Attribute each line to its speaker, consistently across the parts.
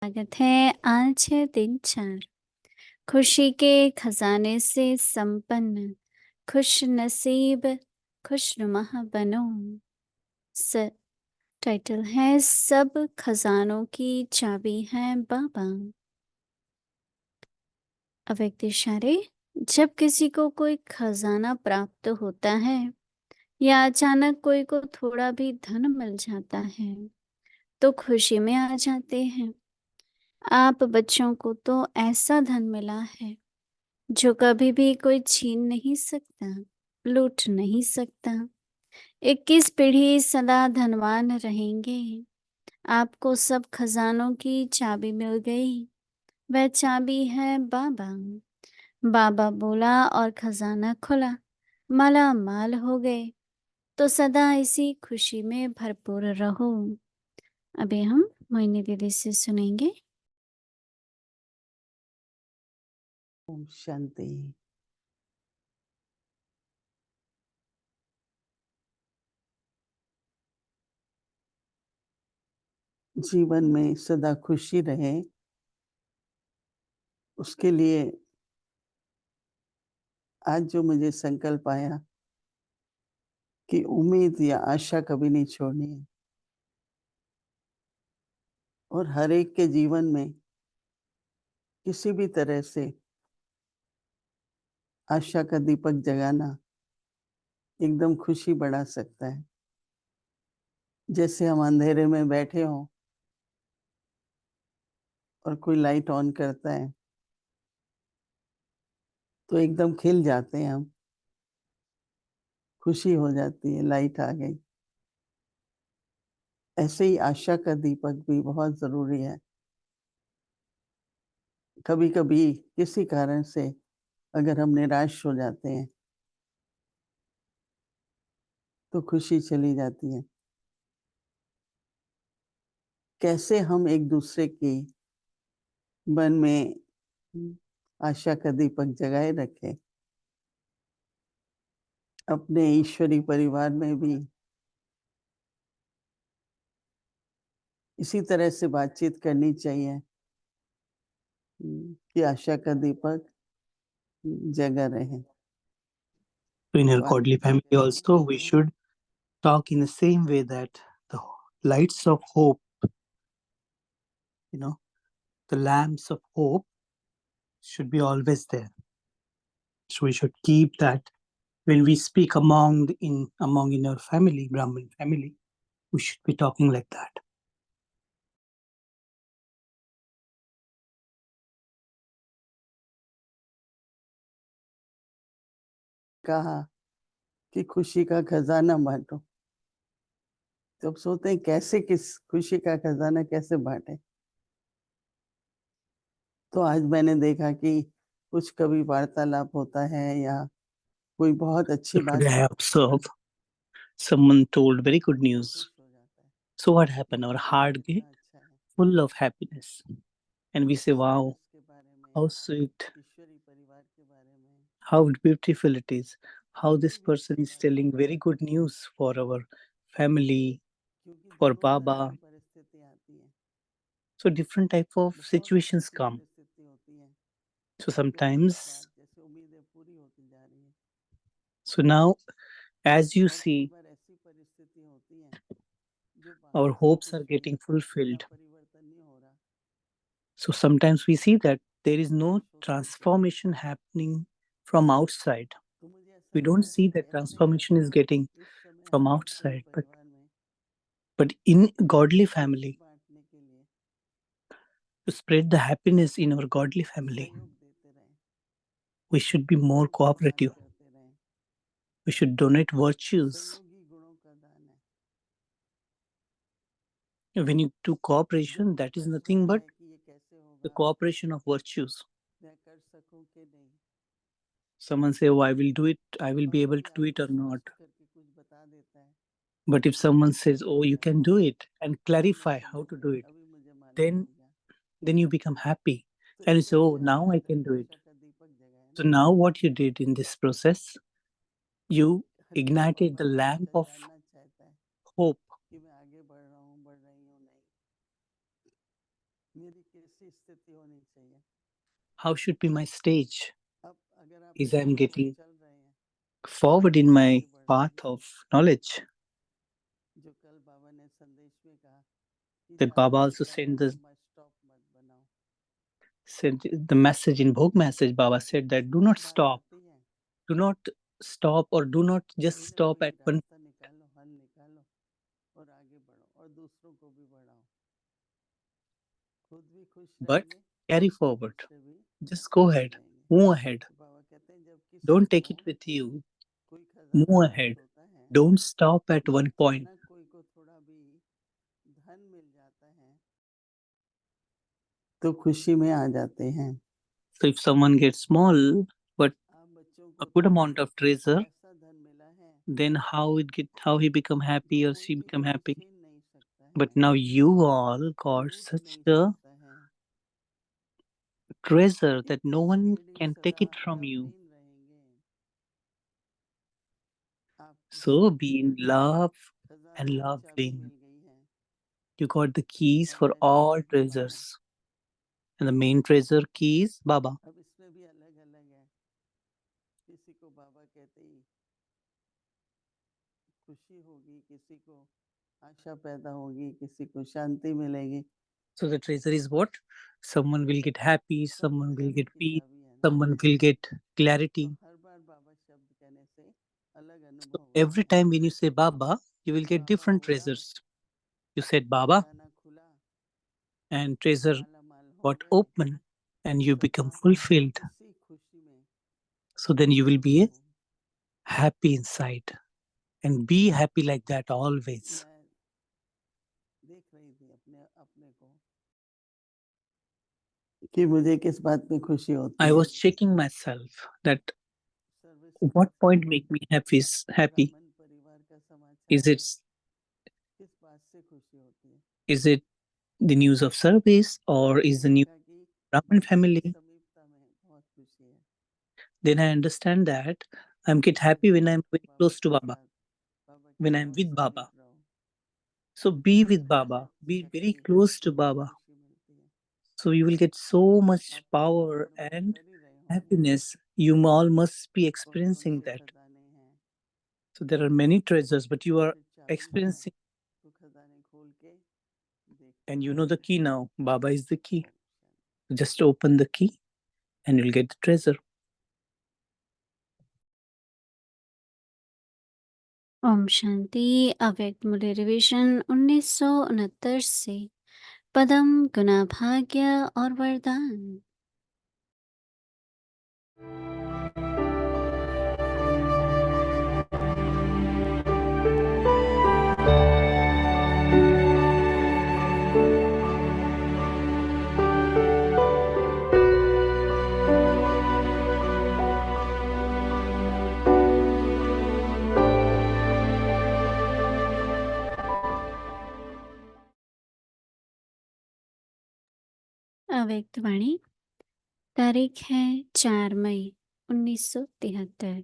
Speaker 1: स्वागत है। आज है दिन 4। खुशी के खजाने से संपन्न, खुश नसीब, खुशनुमा बनो। स टाइटल है सब खजानों की चाबी है बाबा। अव्यक्त इशारे। जब किसी को कोई खजाना प्राप्त होता है या अचानक कोई को थोड़ा भी धन मिल जाता है तो खुशी में आ जाते हैं। आप बच्चों को तो ऐसा धन मिला है जो कभी भी कोई छीन नहीं सकता, लूट नहीं सकता। 21 पीढ़ी सदा धनवान रहेंगे। आपको सब खजानों की चाबी मिल गई। वह चाबी है बाबा। बाबा बोला और खजाना खुला। माला माल हो गए। तो सदा इसी खुशी में भरपूर रहो। अभी हम मोहिनी दीदी से सुनेंगे।
Speaker 2: ओम शांति। जीवन में सदा खुशी रहे, उसके लिए आज जो मुझे संकल्प आया कि उम्मीद या आशा कभी नहीं छोड़नी है और हर एक के जीवन में किसी भी तरह से आशा का दीपक जगाना एकदम खुशी बढ़ा सकता है। जैसे हम अंधेरे में बैठे हों और कोई लाइट ऑन करता है तो एकदम खिल जाते हैं हम, खुशी हो जाती है, लाइट आ गई। ऐसे ही आशा का दीपक भी बहुत ज़रूरी है। कभी-कभी किसी कारण से अगर हम निराश हो जाते हैं तो खुशी चली जाती है। कैसे हम एक-दूसरे की मन में आशा का दीपक जगाए रखें। अपने ईश्वरी परिवार में भी इसी तरह से बातचीत करनी चाहिए कि आशा का दीपक जगा रहे।
Speaker 3: In our godly family also, we should talk in the same way that the lights of hope, the lamps of hope should be always there. So we should keep that when we speak among in our family, Brahmin family, we should be talking like that.
Speaker 2: कहा कि खुशी का खजाना बांटो। तो अब सोचते हैं कैसे किस खुशी का खजाना कैसे बांटे। तो आज मैंने देखा कि कुछ कभी वार्तालाप होता है या कोई बहुत अच्छी
Speaker 3: So
Speaker 2: बात
Speaker 3: today I observed someone told very good news. So what happened? Our heart get full of happiness. And we say, wow, how sweet, how beautiful it is, how this person is telling very good news for our family, for Baba. So different type of situations come. So sometimes, so now as you see, our hopes are getting fulfilled. So sometimes we see that there is no transformation happening from outside. We don't see that transformation is getting from outside, but in godly family, to spread the happiness in our godly family, we should be more cooperative. We should donate virtues. When you do cooperation, that is nothing but the cooperation of virtues. Someone say, oh, I will do it, I will be able to do it or not. But if someone says, oh, you can do it and clarify how to do it, then you become happy and you say, oh, now I can do it. So now what you did in this process, you ignited the lamp of hope.
Speaker 2: मेरी कैसी स्थिति होनी चाहिए।
Speaker 3: How should be my stage
Speaker 2: अब अगर आप
Speaker 3: is
Speaker 2: इस
Speaker 3: I'm
Speaker 2: राह में
Speaker 3: getting
Speaker 2: चल रहे हैं
Speaker 3: forward in
Speaker 2: तो
Speaker 3: my
Speaker 2: आगे बढ़
Speaker 3: path
Speaker 2: रहे हैं।
Speaker 3: of knowledge.
Speaker 2: जो कल बाबा ने संदेश में कहा कि
Speaker 3: That
Speaker 2: चालू
Speaker 3: Baba
Speaker 2: से
Speaker 3: also
Speaker 2: चलना
Speaker 3: sent
Speaker 2: लंबा स्टॉप मत बनाओ।
Speaker 3: the message in Bhog message. Baba said that do not
Speaker 2: बात
Speaker 3: stop,
Speaker 2: आती है
Speaker 3: do not stop, or do not just
Speaker 2: कोई ना
Speaker 3: stop
Speaker 2: कोई
Speaker 3: at one.
Speaker 2: रास्ता निकालो, हल निकालो और आगे बढ़ो और दूसरों को भी बढ़ाओ। खुद भी खुश
Speaker 3: But
Speaker 2: रहेंगे,
Speaker 3: carry forward.
Speaker 2: दूसरे भी
Speaker 3: Just go
Speaker 2: खुश
Speaker 3: ahead,
Speaker 2: रहेंगे।
Speaker 3: move ahead.
Speaker 2: तो बाबा कहते हैं जब किसी
Speaker 3: Don't
Speaker 2: को
Speaker 3: take it with you.
Speaker 2: कोई खजाना
Speaker 3: Move
Speaker 2: प्राप्त
Speaker 3: ahead.
Speaker 2: होता है,
Speaker 3: Don't stop at
Speaker 2: या
Speaker 3: one point.
Speaker 2: अचानक कोई को थोड़ा भी धन मिल जाता है तो खुशी में आ जाते हैं।
Speaker 3: So if someone gets small but
Speaker 2: आप बच्चों
Speaker 3: a
Speaker 2: को
Speaker 3: good
Speaker 2: थोड़ा
Speaker 3: amount of treasure,
Speaker 2: ऐसा धन मिला है
Speaker 3: then how he become
Speaker 2: जो
Speaker 3: happy or
Speaker 2: कोई
Speaker 3: she
Speaker 2: किसी
Speaker 3: become
Speaker 2: को
Speaker 3: happy.
Speaker 2: छीन नहीं सकता
Speaker 3: But
Speaker 2: है,
Speaker 3: now you all got
Speaker 2: लूट
Speaker 3: such
Speaker 2: नहीं
Speaker 3: a
Speaker 2: सकता है।
Speaker 3: treasure
Speaker 2: कि
Speaker 3: that no
Speaker 2: इस
Speaker 3: one
Speaker 2: पीढ़ी
Speaker 3: can take
Speaker 2: सदा
Speaker 3: it from you.
Speaker 2: आरामहीन रहेंगे। आपको
Speaker 3: So
Speaker 2: सब
Speaker 3: be in love and
Speaker 2: खजानों की चाबी
Speaker 3: loving.
Speaker 2: मिल गई है
Speaker 3: You got the keys
Speaker 2: और
Speaker 3: for
Speaker 2: पहली
Speaker 3: all
Speaker 2: चाबी बाबा।
Speaker 3: treasures. And the main treasure key is Baba.
Speaker 2: अब इसमें भी अलग अलग है। किसी को बाबा कहते ही खुशी होगी, किसी को आशा पैदा होगी, किसी को शांति मिलेगी।
Speaker 3: So the treasure is what? Someone will get happy,
Speaker 2: सब
Speaker 3: someone will
Speaker 2: खजाने
Speaker 3: get
Speaker 2: की
Speaker 3: peace,
Speaker 2: चाबी है ना।
Speaker 3: someone will get
Speaker 2: तो
Speaker 3: clarity.
Speaker 2: हर बार बाबा शब्द कहने से अलग
Speaker 3: So
Speaker 2: अनुभव
Speaker 3: every
Speaker 2: होता है।
Speaker 3: time when you say Baba, you will get
Speaker 2: Baba
Speaker 3: different
Speaker 2: बोला,
Speaker 3: treasures. You said Baba,
Speaker 2: खजाना खुला,
Speaker 3: and treasure
Speaker 2: माला माल हो
Speaker 3: got
Speaker 2: गए,
Speaker 3: open, and you
Speaker 2: सदा
Speaker 3: become fulfilled.
Speaker 2: इसी खुशी में
Speaker 3: So then you will be
Speaker 2: रहो।
Speaker 3: happy inside, and be happy like that always.
Speaker 2: मैं देख रही थी अपने अपने को कि मुझे किस बात में खुशी होती
Speaker 3: I
Speaker 2: है।
Speaker 3: was checking myself that
Speaker 2: service
Speaker 3: what
Speaker 2: का
Speaker 3: point make me happy. Happy
Speaker 2: ब्राह्मण परिवार का समाचार
Speaker 3: is it
Speaker 2: किस बात से खुशी होती है।
Speaker 3: is it the news of service or is the new
Speaker 2: कहा कि
Speaker 3: Brahmin
Speaker 2: बाबा की
Speaker 3: family?
Speaker 2: समीपता में बहुत खुशी है।
Speaker 3: Then I understand that I'm get happy when I'm very
Speaker 2: Baba
Speaker 3: close to
Speaker 2: के
Speaker 3: Baba,
Speaker 2: साथ, बाबा के
Speaker 3: when I'm
Speaker 2: बहुत
Speaker 3: with Baba.
Speaker 2: समीप रहो,
Speaker 3: So be with Baba, be very
Speaker 2: शक्ति,
Speaker 3: close to Baba.
Speaker 2: खुशी मिलती है।
Speaker 3: So you will get so much
Speaker 2: आप
Speaker 3: power
Speaker 2: अनुभव
Speaker 3: and
Speaker 2: कर ही रहे होंगे
Speaker 3: happiness. You all must be
Speaker 2: कौन कौन
Speaker 3: experiencing
Speaker 2: से
Speaker 3: that.
Speaker 2: खजाने हैं।
Speaker 3: So there are many treasures, but you are
Speaker 2: फिर चाबी है
Speaker 3: experiencing,
Speaker 2: तो खजाने खोल के देखते
Speaker 3: and you know
Speaker 2: जाइए।
Speaker 3: the key now. Baba is the key.
Speaker 2: Om Shanti.
Speaker 3: Just open the key and you'll get the treasure.
Speaker 1: Om Shanti. अव्यक्त मूल्य रिवीजन 1969 से पदम गुना भाग्य और वरदान। अव्यक्त वाणी तारीख है 4 मई 1973।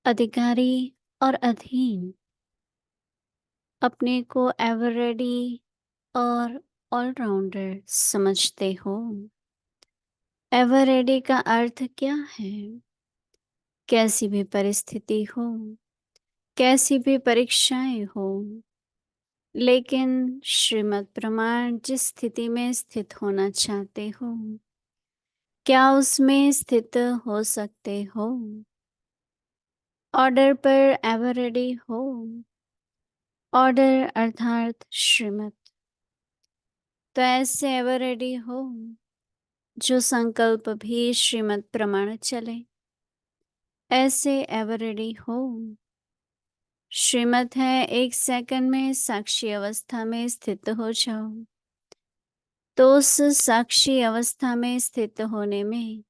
Speaker 1: अधिकारी और अधीन अपने को एवर रेडी और ऑलराउंडर समझते हो। एवर रेडी का अर्थ क्या है? कैसी भी परिस्थिति हो, कैसी भी परीक्षाएं हो, लेकिन श्रीमद् प्रमाण जिस स्थिति में स्थित होना चाहते हो, क्या उसमें स्थित हो सकते हो? ऑर्डर पर एवर रेडी हो। ऑर्डर अर्थात श्रीमत। तो ऐसे एवर रेडी हो जो संकल्प भी श्रीमत प्रमाण चले। ऐसे एवर रेडी हो। श्रीमत है 1 सेकंड में साक्षी अवस्था में स्थित हो जाओ। तो उस साक्षी अवस्था में स्थित होने में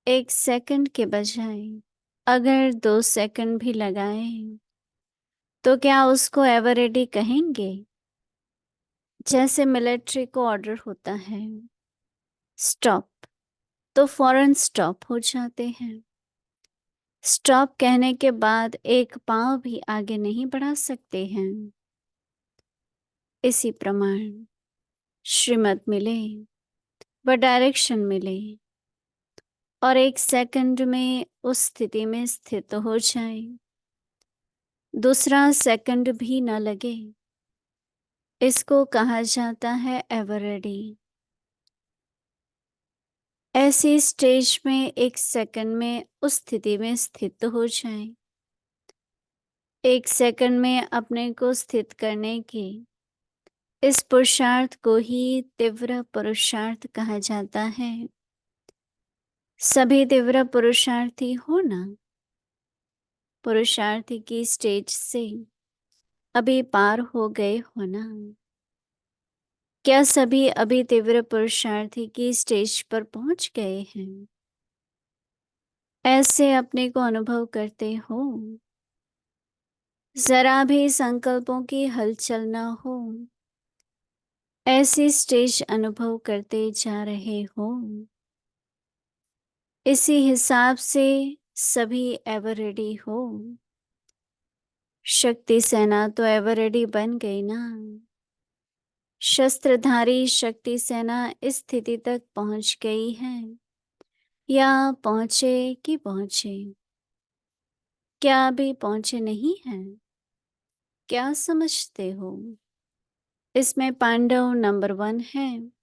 Speaker 1: 1 सेकंड के बजाय अगर 2 सेकंड भी लगाए तो क्या उसको एवर रेडी कहेंगे? जैसे मिलिट्री को ऑर्डर होता है स्टॉप, तो फौरन स्टॉप हो जाते हैं। स्टॉप कहने के बाद एक पांव भी आगे नहीं बढ़ा सकते हैं। इसी प्रमाण श्रीमत मिले, व डायरेक्शन मिले और 1 सेकंड में उस स्थिति में स्थित हो जाए, दूसरा सेकंड भी न लगे, इसको कहा जाता है एवर रेडी। ऐसी स्टेज में 1 सेकंड में उस स्थिति में स्थित हो जाए। 1 सेकंड में अपने को स्थित करने के इस पुरुषार्थ को ही तीव्र पुरुषार्थ कहा जाता है। सभी तीव्र पुरुषार्थी हो ना, पुरुषार्थी की स्टेज से अभी पार हो गए हो ना? क्या सभी अभी तीव्र पुरुषार्थी की स्टेज पर पहुंच गए हैं? ऐसे अपने को अनुभव करते हो। जरा भी संकल्पों की हलचल न हो, ऐसी स्टेज अनुभव करते जा रहे हो। इसी हिसाब से सभी एवर रेडी हो। शक्ति सेना तो एवर रेडी बन गई ना। शस्त्रधारी शक्ति सेना इस स्थिति तक पहुंच गई है या पहुंचे कि पहुंचे? क्या अभी पहुंचे नहीं हैं? क्या समझते हो? इसमें पांडव नंबर 1 है